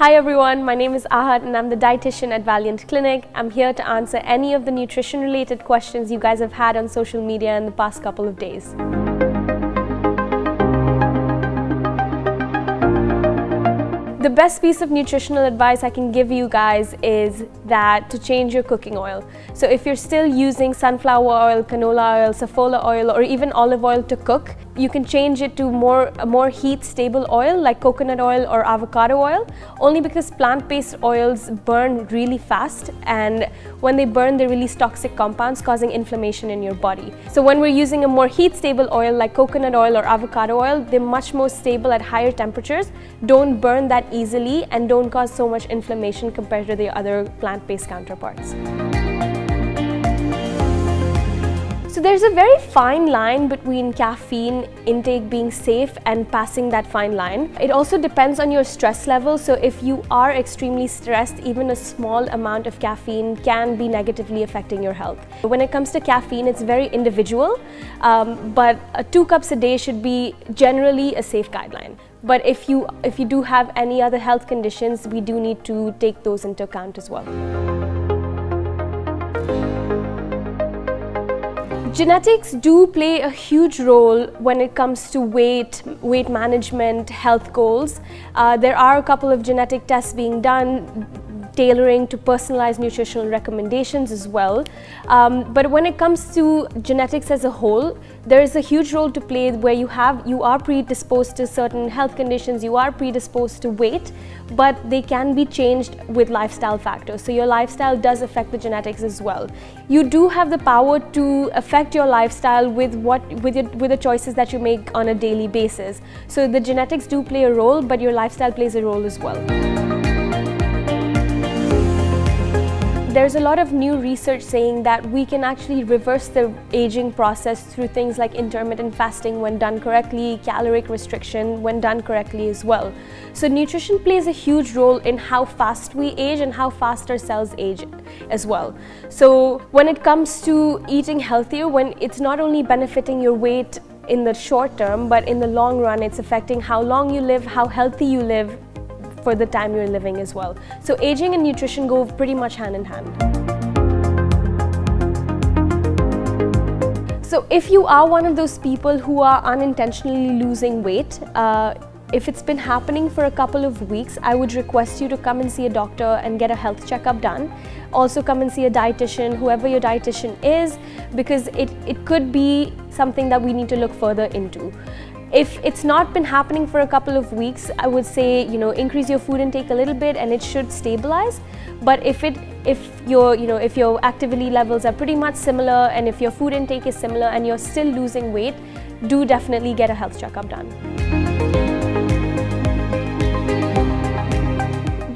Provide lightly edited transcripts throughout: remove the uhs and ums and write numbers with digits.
Hi everyone, my name is Ahad and I'm the dietitian at Valiant Clinic. I'm here to answer any of the nutrition related questions you guys have had on social media in the past couple of days. The best piece of nutritional advice I can give you guys is that to change your cooking oil. So if you're still using sunflower oil, canola oil, safflower oil, or even olive oil to cook, you can change it to a more heat-stable oil like coconut oil or avocado oil, only because plant-based oils burn really fast, and when they burn, they release toxic compounds causing inflammation in your body. So when we're using a more heat-stable oil like coconut oil or avocado oil, they're much more stable at higher temperatures, don't burn that easily, and don't cause so much inflammation compared to the other plant-based counterparts. So there's a very fine line between caffeine intake being safe and passing that fine line. It also depends on your stress level. So if you are extremely stressed, even a small amount of caffeine can be negatively affecting your health. When it comes to caffeine, it's very individual, but 2 cups a day should be generally a safe guideline. But if you do have any other health conditions, we do need to take those into account as well. Genetics do play a huge role when it comes to weight management, health goals. There are a couple of genetic tests being done, tailoring to personalized nutritional recommendations as well. But when it comes to genetics as a whole, there is a huge role to play where you are predisposed to certain health conditions, you are predisposed to weight, but they can be changed with lifestyle factors. So your lifestyle does affect the genetics as well. You do have the power to affect your lifestyle with the choices that you make on a daily basis. So the genetics do play a role, but your lifestyle plays a role as well. There's a lot of new research saying that we can actually reverse the aging process through things like intermittent fasting when done correctly, caloric restriction when done correctly as well. So nutrition plays a huge role in how fast we age and how fast our cells age as well. So when it comes to eating healthier, when it's not only benefiting your weight in the short term, but in the long run, it's affecting how long you live, how healthy you live for the time you're living as well. So aging and nutrition go pretty much hand in hand. So if you are one of those people who are unintentionally losing weight, if it's been happening for a couple of weeks, I would request you to come and see a doctor and get a health checkup done. Also come and see a dietitian, whoever your dietitian is, because it could be something that we need to look further into. If it's not been happening for a couple of weeks, I would say, increase your food intake a little bit and it should stabilize. But if your activity levels are pretty much similar and if your food intake is similar and you're still losing weight, do definitely get a health checkup done.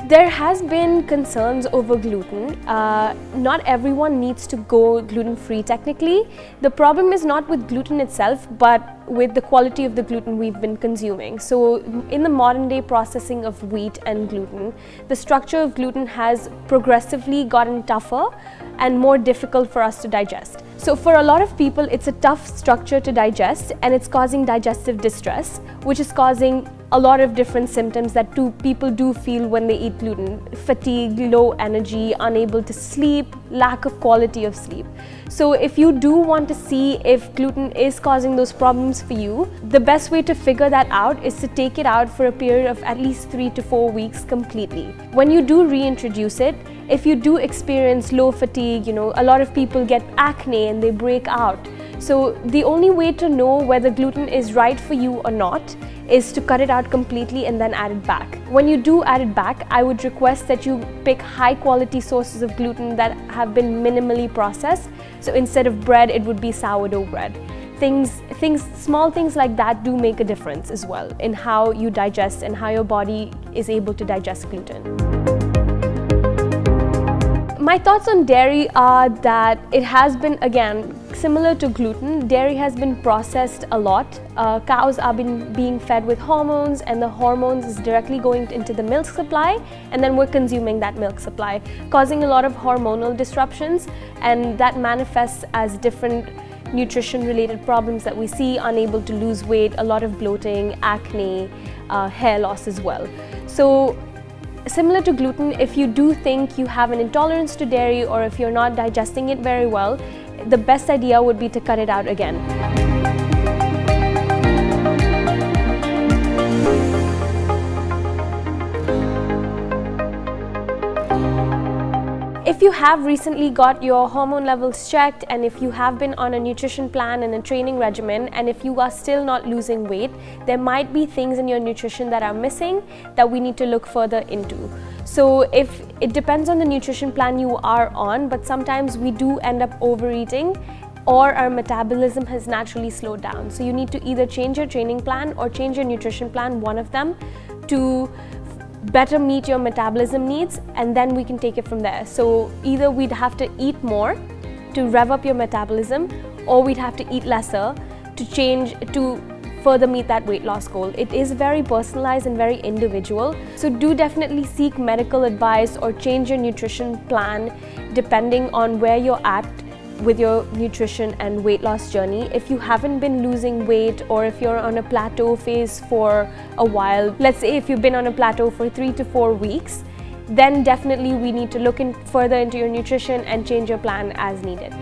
There has been concerns over gluten. Not everyone needs to go gluten-free technically. The problem is not with gluten itself, but with the quality of the gluten we've been consuming. So in the modern day processing of wheat and gluten, the structure of gluten has progressively gotten tougher and more difficult for us to digest. So for a lot of people, it's a tough structure to digest and it's causing digestive distress, which is causing a lot of different symptoms that people do feel when they eat gluten. Fatigue, low energy, unable to sleep, lack of quality of sleep. So if you do want to see if gluten is causing those problems for you, the best way to figure that out is to take it out for a period of at least 3 to 4 weeks completely. When you do reintroduce it, if you do experience low fatigue, a lot of people get acne and they break out. So the only way to know whether gluten is right for you or not is to cut it out completely and then add it back. When you do add it back, I would request that you pick high quality sources of gluten that have been minimally processed. So instead of bread, it would be sourdough bread. Small things like that do make a difference as well in how you digest and how your body is able to digest gluten. My thoughts on dairy are that it has been, again, similar to gluten, dairy has been processed a lot. Cows are being fed with hormones, and the hormones is directly going into the milk supply, and then we're consuming that milk supply, causing a lot of hormonal disruptions, and that manifests as different nutrition related problems that we see, unable to lose weight, a lot of bloating, acne, hair loss as well. So similar to gluten, if you do think you have an intolerance to dairy or if you're not digesting it very well, the best idea would be to cut it out again. If you have recently got your hormone levels checked, and if you have been on a nutrition plan and a training regimen, and if you are still not losing weight, there might be things in your nutrition that are missing that we need to look further into. So if it depends on the nutrition plan you are on, but sometimes we do end up overeating or our metabolism has naturally slowed down. So you need to either change your training plan or change your nutrition plan, one of them, to better meet your metabolism needs, and then we can take it from there. So either we'd have to eat more to rev up your metabolism, or we'd have to eat lesser to further meet that weight loss goal. It is very personalized and very individual. So do definitely seek medical advice or change your nutrition plan depending on where you're at with your nutrition and weight loss journey. If you haven't been losing weight, or if you're on a plateau phase for a while, let's say if you've been on a plateau for 3 to 4 weeks, then definitely we need to look further into your nutrition and change your plan as needed.